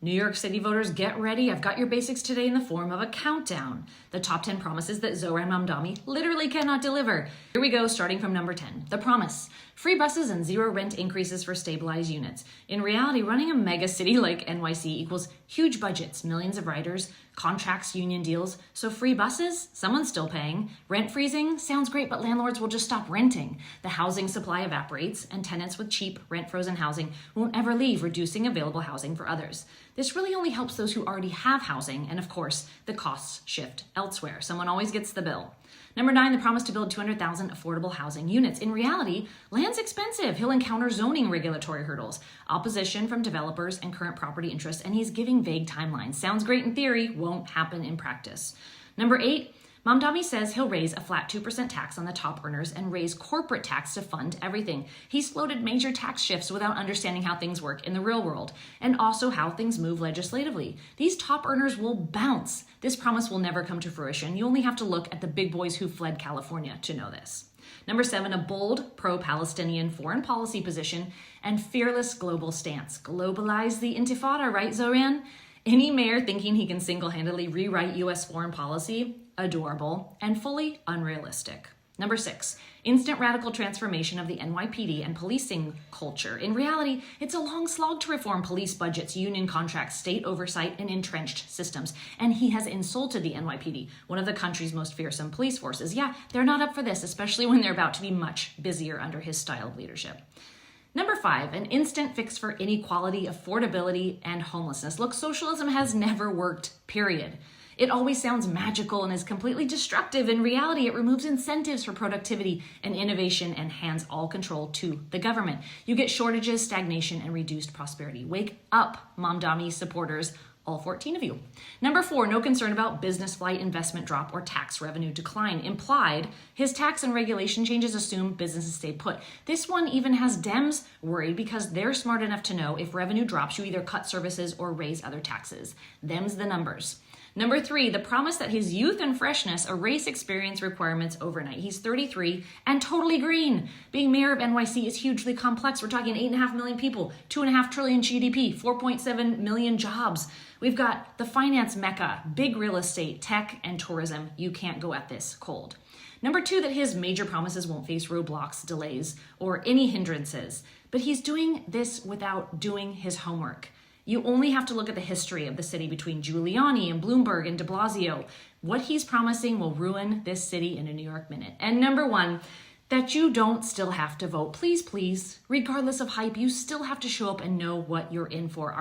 New York City voters, get ready. I've got your basics today in the form of a countdown. The top 10 promises that Zohran Mamdani literally cannot deliver. Here we go, starting from number 10. The promise. Free buses and zero rent increases for stabilized units. In reality, running a mega city like NYC equals huge budgets, millions of riders, contracts, union deals. So free buses? Someone's still paying. Rent freezing? Sounds great, but landlords will just stop renting. The housing supply evaporates, and tenants with cheap, rent-frozen housing won't ever leave, reducing available housing for others. This really only helps those who already have housing, and of course, the costs shift elsewhere. Someone always gets the bill. Number 9, the promise to build 200,000 affordable housing units. In reality, land's expensive. He'll encounter zoning regulatory hurdles, opposition from developers and current property interests, and he's giving vague timelines. Sounds great in theory, won't happen in practice. Number 8, Mamdani says he'll raise a flat 2% tax on the top earners and raise corporate tax to fund everything. He's floated major tax shifts without understanding how things work in the real world and also how things move legislatively. These top earners will bounce. This promise will never come to fruition. You only have to look at the big boys who fled California to know this. Number 7, a bold pro-Palestinian foreign policy position and fearless global stance. Globalize the intifada, right, Zohran? Any mayor thinking he can single-handedly rewrite U.S. foreign policy? Adorable and fully unrealistic. Number 6, instant radical transformation of the NYPD and policing culture. In reality, it's a long slog to reform police budgets, union contracts, state oversight, and entrenched systems. And he has insulted the NYPD, one of the country's most fearsome police forces. Yeah, they're not up for this, especially when they're about to be much busier under his style of leadership. Number 5, an instant fix for inequality, affordability, and homelessness. Look, socialism has never worked, period. It always sounds magical and is completely destructive. In reality, it removes incentives for productivity and innovation and hands all control to the government. You get shortages, stagnation, and reduced prosperity. Wake up, Mamdani supporters, all 14 of you. Number 4, no concern about business flight, investment drop, or tax revenue decline. Implied, his tax and regulation changes assume businesses stay put. This one even has Dems worried because they're smart enough to know if revenue drops, you either cut services or raise other taxes. Them's the numbers. Number 3, the promise that his youth and freshness erase experience requirements overnight. He's 33 and totally green. Being mayor of NYC is hugely complex. We're talking 8.5 million people, 2.5 trillion GDP, 4.7 million jobs. We've got the finance mecca, big real estate, tech, and tourism. You can't go at this cold. Number 2, that his major promises won't face roadblocks, delays, or any hindrances. But he's doing this without doing his homework. You only have to look at the history of the city between Giuliani and Bloomberg and de Blasio. What he's promising will ruin this city in a New York minute. And number 1, that you don't still have to vote. Please, please, regardless of hype, you still have to show up and know what you're in for.